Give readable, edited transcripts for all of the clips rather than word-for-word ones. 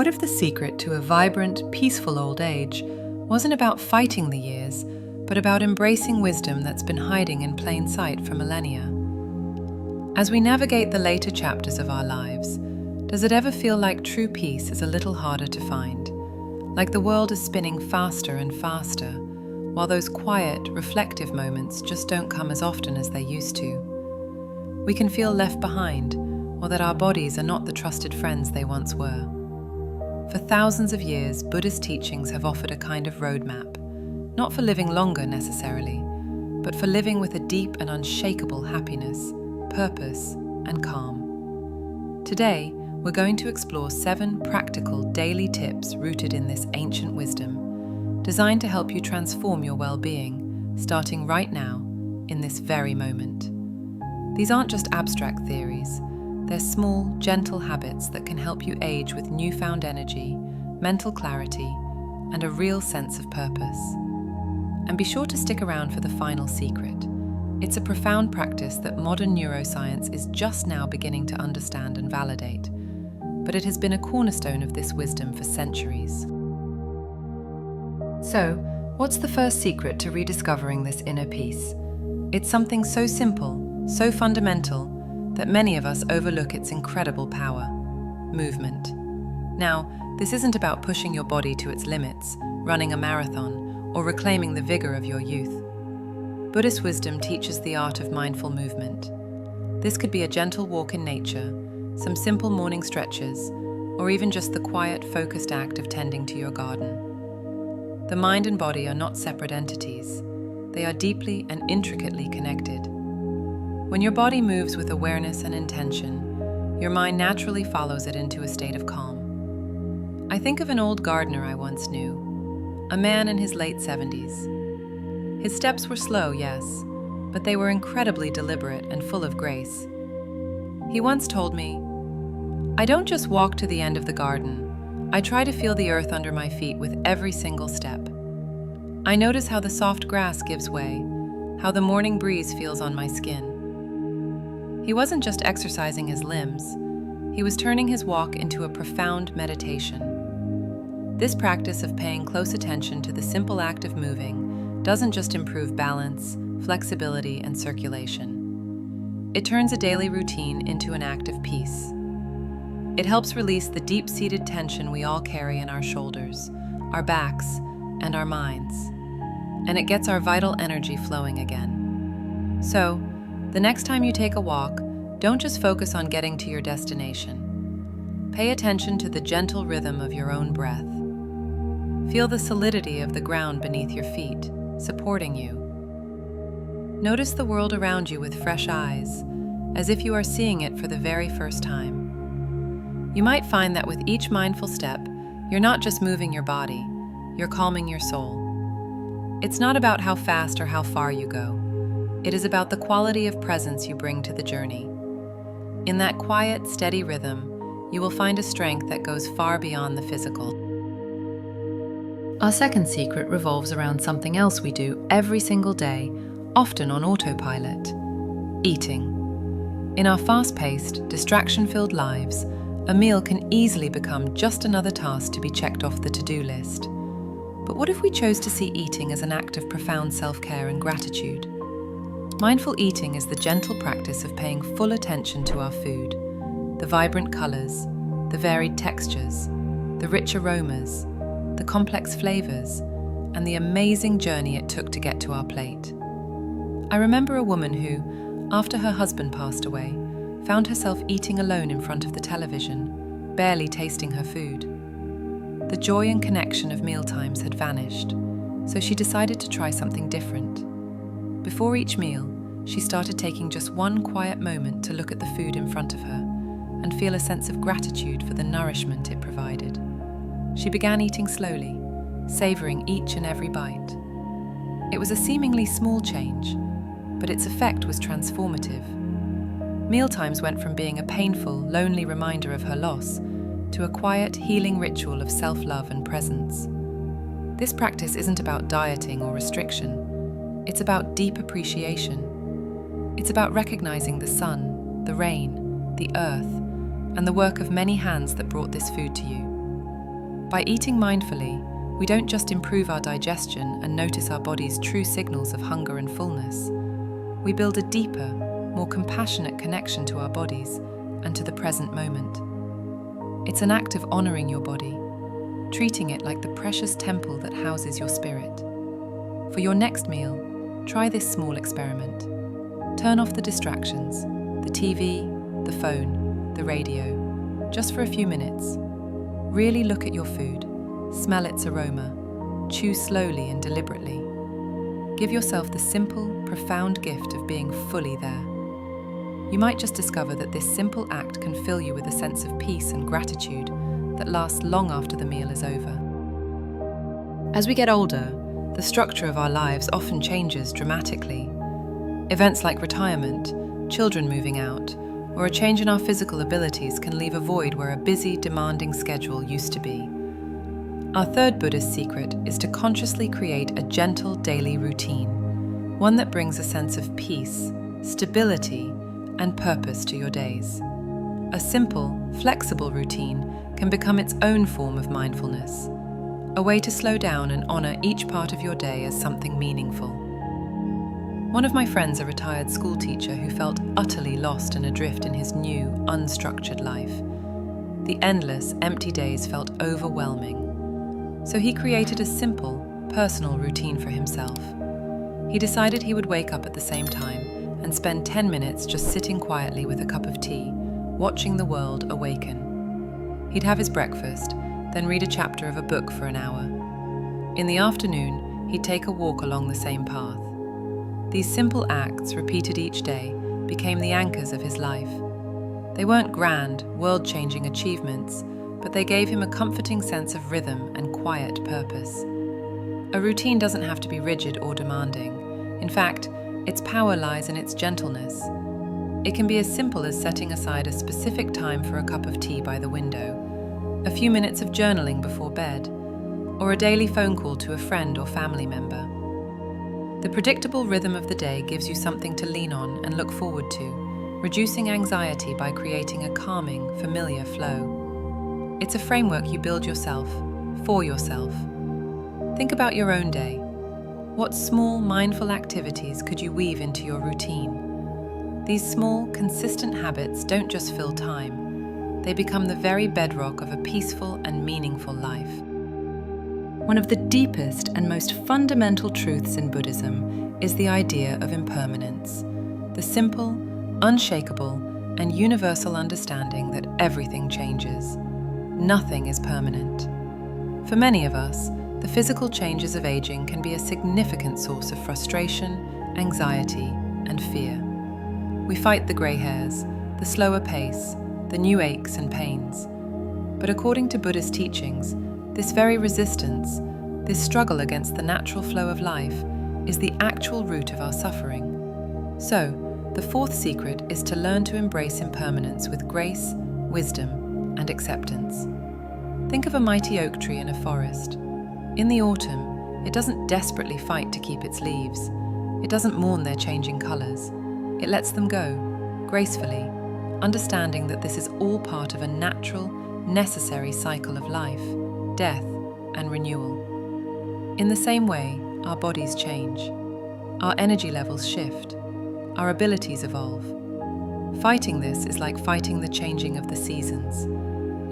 if the secret to a vibrant, peaceful old age wasn't about fighting the years, but about embracing wisdom that's been hiding in plain sight for millennia? As we navigate the later chapters of our lives, does it ever feel like true peace is a little harder to find? Like the world is spinning faster and faster, while those quiet, reflective moments just don't come as often as they used to. We can feel left behind, or that our bodies are not the trusted friends they once were. For thousands of years, Buddhist teachings have offered a kind of roadmap, not for living longer necessarily, but for living with a deep and unshakable happiness, purpose, and calm. Today, we're going to explore 7 practical daily tips rooted in this ancient wisdom, designed to help you transform your well-being, starting right now, in this very moment. These aren't just abstract theories. They're small, gentle habits that can help you age with newfound energy, mental clarity, and a real sense of purpose. And be sure to stick around for the final secret. It's a profound practice that modern neuroscience is just now beginning to understand and validate, but it has been a cornerstone of this wisdom for centuries. So, what's the first secret to rediscovering this inner peace? It's something so simple, so fundamental, that many of us overlook its incredible power: movement. Now, this isn't about pushing your body to its limits, running a marathon, or reclaiming the vigor of your youth. Buddhist wisdom teaches the art of mindful movement. This could be a gentle walk in nature, some simple morning stretches, or even just the quiet, focused act of tending to your garden. The mind and body are not separate entities. They are deeply and intricately connected. When your body moves with awareness and intention, your mind naturally follows it into a state of calm. I think of an old gardener I once knew, a man in his late 70s. His steps were slow, yes, but they were incredibly deliberate and full of grace. He once told me, "I don't just walk to the end of the garden. I try to feel the earth under my feet with every single step. I notice how the soft grass gives way, how the morning breeze feels on my skin." He wasn't just exercising his limbs, he was turning his walk into a profound meditation. This practice of paying close attention to the simple act of moving doesn't just improve balance, flexibility, and circulation. It turns a daily routine into an act of peace. It helps release the deep-seated tension we all carry in our shoulders, our backs, and our minds. And it gets our vital energy flowing again. So, the next time you take a walk, don't just focus on getting to your destination. Pay attention to the gentle rhythm of your own breath. Feel the solidity of the ground beneath your feet, supporting you. Notice the world around you with fresh eyes, as if you are seeing it for the very first time. You might find that with each mindful step, you're not just moving your body, you're calming your soul. It's not about how fast or how far you go. It is about the quality of presence you bring to the journey. In that quiet, steady rhythm, you will find a strength that goes far beyond the physical. Our second secret revolves around something else we do every single day, often on autopilot: eating. In our fast-paced, distraction-filled lives, a meal can easily become just another task to be checked off the to-do list. But what if we chose to see eating as an act of profound self-care and gratitude? Mindful eating is the gentle practice of paying full attention to our food, the vibrant colors, the varied textures, the rich aromas, the complex flavors, and the amazing journey it took to get to our plate. I remember a woman who, after her husband passed away, found herself eating alone in front of the television, barely tasting her food. The joy and connection of mealtimes had vanished, so she decided to try something different. Before each meal, she started taking just one quiet moment to look at the food in front of her and feel a sense of gratitude for the nourishment it provided. She began eating slowly, savoring each and every bite. It was a seemingly small change, but its effect was transformative. Mealtimes went from being a painful, lonely reminder of her loss to a quiet, healing ritual of self-love and presence. This practice isn't about dieting or restriction. It's about deep appreciation. It's about recognizing the sun, the rain, the earth, and the work of many hands that brought this food to you. By eating mindfully, we don't just improve our digestion and notice our body's true signals of hunger and fullness. We build a deeper, more compassionate connection to our bodies and to the present moment. It's an act of honoring your body, treating it like the precious temple that houses your spirit. For your next meal, try this small experiment. Turn off the distractions, the TV, the phone, the radio, just for a few minutes. Really look at your food, smell its aroma, chew slowly and deliberately. Give yourself the simple, profound gift of being fully there. You might just discover that this simple act can fill you with a sense of peace and gratitude that lasts long after the meal is over. As we get older, the structure of our lives often changes dramatically. Events like retirement, children moving out, or a change in our physical abilities can leave a void where a busy, demanding schedule used to be. Our third Buddhist secret is to consciously create a gentle daily routine, one that brings a sense of peace, stability, and purpose to your days. A simple, flexible routine can become its own form of mindfulness, a way to slow down and honor each part of your day as something meaningful. One of my friends, a retired school teacher who felt utterly lost and adrift in his new, unstructured life. The endless, empty days felt overwhelming. So he created a simple, personal routine for himself. He decided he would wake up at the same time and spend 10 minutes just sitting quietly with a cup of tea, watching the world awaken. He'd have his breakfast, then read a chapter of a book for an hour. In the afternoon, he'd take a walk along the same path. These simple acts, repeated each day, became the anchors of his life. They weren't grand, world-changing achievements, but they gave him a comforting sense of rhythm and quiet purpose. A routine doesn't have to be rigid or demanding. In fact, its power lies in its gentleness. It can be as simple as setting aside a specific time for a cup of tea by the window, a few minutes of journaling before bed, or a daily phone call to a friend or family member. The predictable rhythm of the day gives you something to lean on and look forward to, reducing anxiety by creating a calming, familiar flow. It's a framework you build yourself, for yourself. Think about your own day. What small, mindful activities could you weave into your routine? These small, consistent habits don't just fill time. They become the very bedrock of a peaceful and meaningful life. One of the deepest and most fundamental truths in Buddhism is the idea of impermanence, the simple, unshakable, and universal understanding that everything changes. Nothing is permanent. For many of us, the physical changes of aging can be a significant source of frustration, anxiety, and fear. We fight the grey hairs, the slower pace, the new aches and pains. But according to Buddhist teachings, this very resistance, this struggle against the natural flow of life, is the actual root of our suffering. So, the fourth secret is to learn to embrace impermanence with grace, wisdom, and acceptance. Think of a mighty oak tree in a forest. In the autumn, it doesn't desperately fight to keep its leaves. It doesn't mourn their changing colors. It lets them go, gracefully, understanding that this is all part of a natural, necessary cycle of life, death, and renewal. In the same way, our bodies change. Our energy levels shift. Our abilities evolve. Fighting this is like fighting the changing of the seasons.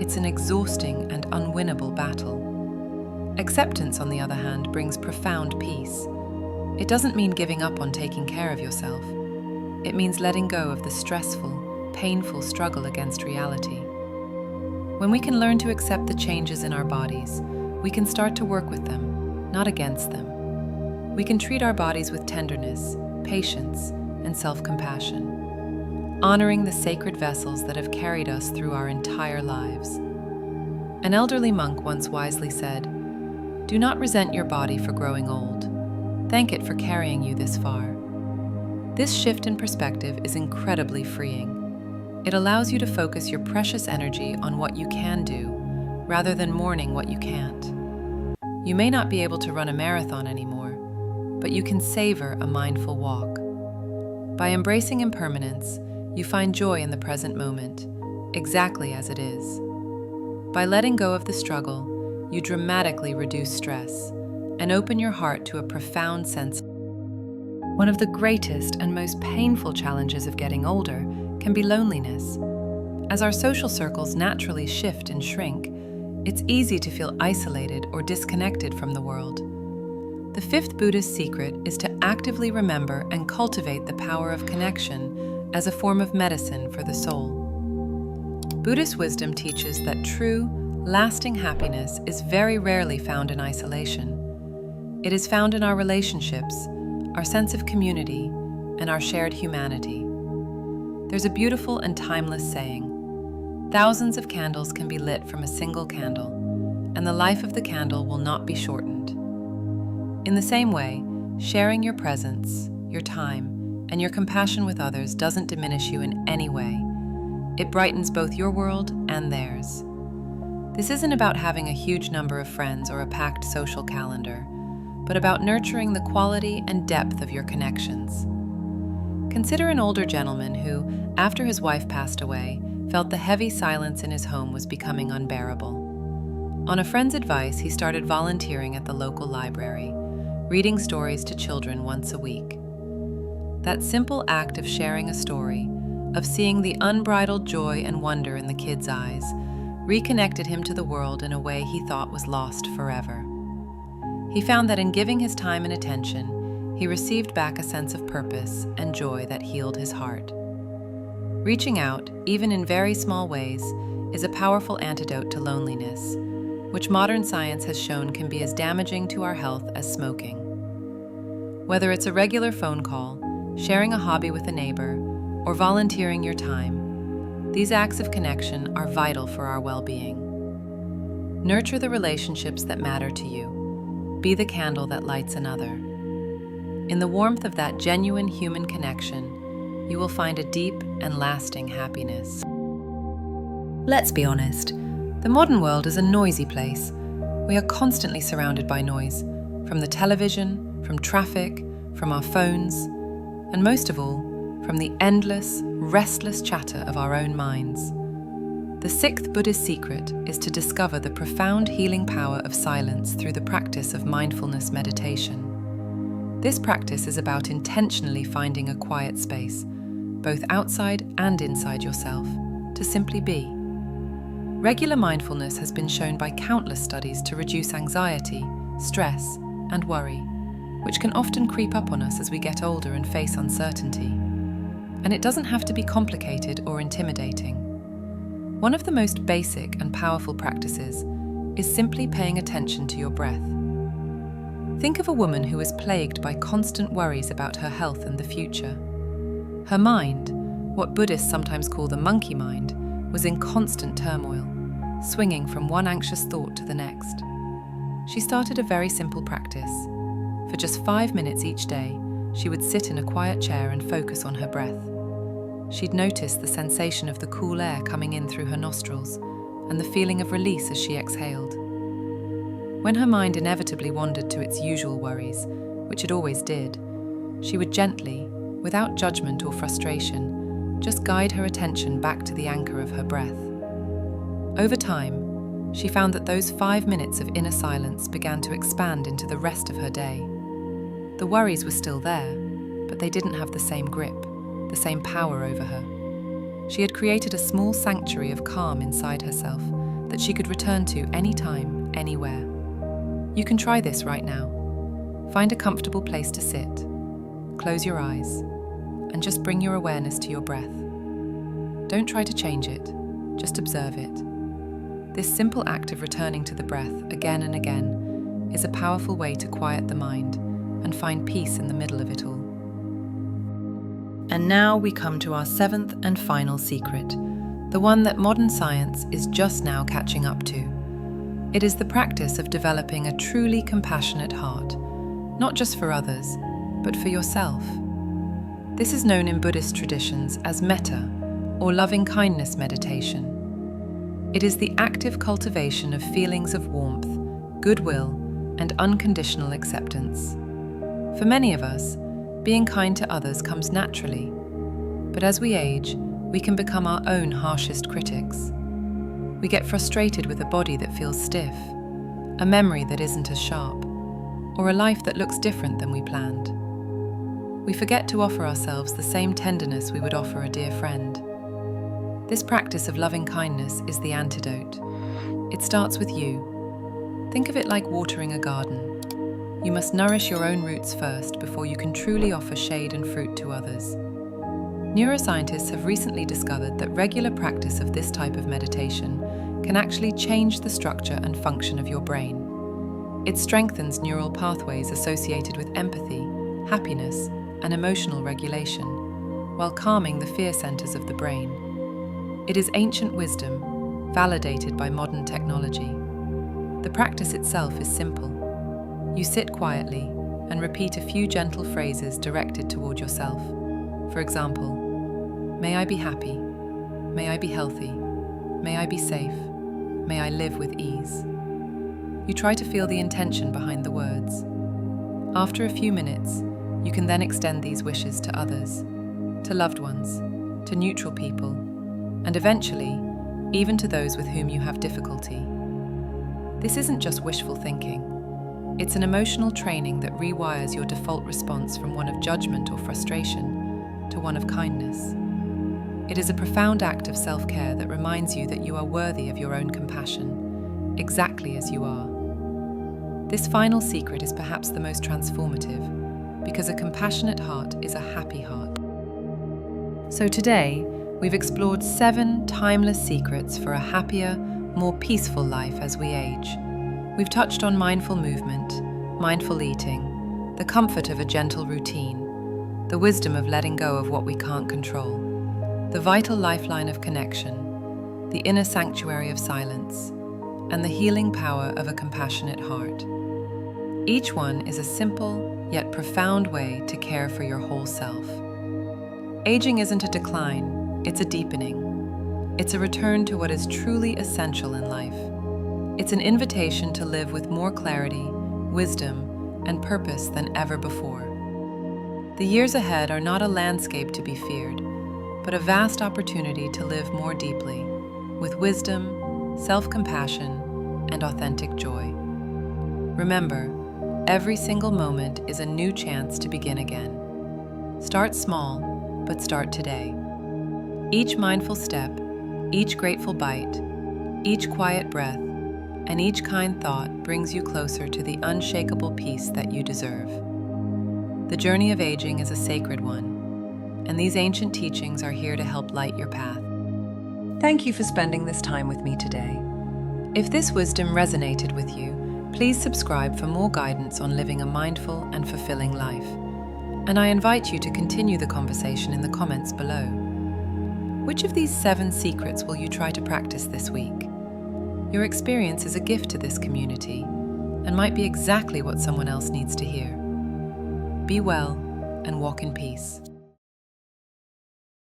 It's an exhausting and unwinnable battle. Acceptance, on the other hand, brings profound peace. It doesn't mean giving up on taking care of yourself. It means letting go of the stressful, painful struggle against reality. When we can learn to accept the changes in our bodies, we can start to work with them, not against them. We can treat our bodies with tenderness, patience, and self-compassion, honoring the sacred vessels that have carried us through our entire lives. An elderly monk once wisely said, "Do not resent your body for growing old. Thank it for carrying you this far." This shift in perspective is incredibly freeing. It allows you to focus your precious energy on what you can do, rather than mourning what you can't. You may not be able to run a marathon anymore, but you can savor a mindful walk. By embracing impermanence, you find joy in the present moment, exactly as it is. By letting go of the struggle, you dramatically reduce stress and open your heart to a profound sense. One of the greatest and most painful challenges of getting older can be loneliness. As our social circles naturally shift and shrink, it's easy to feel isolated or disconnected from the world. The fifth Buddhist secret is to actively remember and cultivate the power of connection as a form of medicine for the soul. Buddhist wisdom teaches that true, lasting happiness is very rarely found in isolation. It is found in our relationships, our sense of community, and our shared humanity. There's a beautiful and timeless saying: thousands of candles can be lit from a single candle, and the life of the candle will not be shortened. In the same way, sharing your presence, your time, and your compassion with others doesn't diminish you in any way. It brightens both your world and theirs. This isn't about having a huge number of friends or a packed social calendar, but about nurturing the quality and depth of your connections. Consider an older gentleman who, after his wife passed away, felt the heavy silence in his home was becoming unbearable. On a friend's advice, he started volunteering at the local library, reading stories to children once a week. That simple act of sharing a story, of seeing the unbridled joy and wonder in the kids' eyes, reconnected him to the world in a way he thought was lost forever. He found that in giving his time and attention, he received back a sense of purpose and joy that healed his heart. Reaching out, even in very small ways, is a powerful antidote to loneliness, which modern science has shown can be as damaging to our health as smoking. Whether it's a regular phone call, sharing a hobby with a neighbor, or volunteering your time, these acts of connection are vital for our well-being. Nurture the relationships that matter to you. Be the candle that lights another. In the warmth of that genuine human connection, you will find a deep and lasting happiness. Let's be honest, the modern world is a noisy place. We are constantly surrounded by noise, from the television, from traffic, from our phones, and most of all, from the endless, restless chatter of our own minds. The sixth Buddhist secret is to discover the profound healing power of silence through the practice of mindfulness meditation. This practice is about intentionally finding a quiet space, both outside and inside yourself, to simply be. Regular mindfulness has been shown by countless studies to reduce anxiety, stress, and worry, which can often creep up on us as we get older and face uncertainty. And it doesn't have to be complicated or intimidating. One of the most basic and powerful practices is simply paying attention to your breath. Think of a woman who is plagued by constant worries about her health and the future. Her mind, what Buddhists sometimes call the monkey mind, was in constant turmoil, swinging from one anxious thought to the next. She started a very simple practice. For just 5 minutes each day, she would sit in a quiet chair and focus on her breath. She'd notice the sensation of the cool air coming in through her nostrils and the feeling of release as she exhaled. When her mind inevitably wandered to its usual worries, which it always did, she would gently, without judgment or frustration, just guide her attention back to the anchor of her breath. Over time, she found that those 5 minutes of inner silence began to expand into the rest of her day. The worries were still there, but they didn't have the same grip, the same power over her. She had created a small sanctuary of calm inside herself that she could return to anytime, anywhere. You can try this right now. Find a comfortable place to sit, close your eyes, and just bring your awareness to your breath. Don't try to change it, just observe it. This simple act of returning to the breath again and again is a powerful way to quiet the mind and find peace in the middle of it all. And now we come to our seventh and final secret, the one that modern science is just now catching up to. It is the practice of developing a truly compassionate heart, not just for others, but for yourself. This is known in Buddhist traditions as metta, or loving-kindness meditation. It is the active cultivation of feelings of warmth, goodwill, and unconditional acceptance. For many of us, being kind to others comes naturally, but as we age, we can become our own harshest critics. We get frustrated with a body that feels stiff, a memory that isn't as sharp, or a life that looks different than we planned. We forget to offer ourselves the same tenderness we would offer a dear friend. This practice of loving kindness is the antidote. It starts with you. Think of it like watering a garden. You must nourish your own roots first before you can truly offer shade and fruit to others. Neuroscientists have recently discovered that regular practice of this type of meditation can actually change the structure and function of your brain. It strengthens neural pathways associated with empathy, happiness, and emotional regulation, while calming the fear centers of the brain. It is ancient wisdom, validated by modern technology. The practice itself is simple. You sit quietly and repeat a few gentle phrases directed toward yourself. For example, may I be happy, may I be healthy, may I be safe, may I live with ease. You try to feel the intention behind the words. After a few minutes, you can then extend these wishes to others, to loved ones, to neutral people, and eventually, even to those with whom you have difficulty. This isn't just wishful thinking. It's an emotional training that rewires your default response from one of judgment or frustration to one of kindness. It is a profound act of self-care that reminds you that you are worthy of your own compassion, exactly as you are. This final secret is perhaps the most transformative, because a compassionate heart is a happy heart. So today, we've explored 7 timeless secrets for a happier, more peaceful life as we age. We've touched on mindful movement, mindful eating, the comfort of a gentle routine, the wisdom of letting go of what we can't control, the vital lifeline of connection, the inner sanctuary of silence, and the healing power of a compassionate heart. Each one is a simple yet profound way to care for your whole self. Aging isn't a decline, it's a deepening. It's a return to what is truly essential in life. It's an invitation to live with more clarity, wisdom, and purpose than ever before. The years ahead are not a landscape to be feared, but a vast opportunity to live more deeply, with wisdom, self-compassion, and authentic joy. Remember, every single moment is a new chance to begin again. Start small, but start today. Each mindful step, each grateful bite, each quiet breath, and each kind thought brings you closer to the unshakable peace that you deserve. The journey of aging is a sacred one, and these ancient teachings are here to help light your path. Thank you for spending this time with me today. If this wisdom resonated with you, please subscribe for more guidance on living a mindful and fulfilling life. And I invite you to continue the conversation in the comments below. Which of these 7 secrets will you try to practice this week? Your experience is a gift to this community and might be exactly what someone else needs to hear. Be well and walk in peace.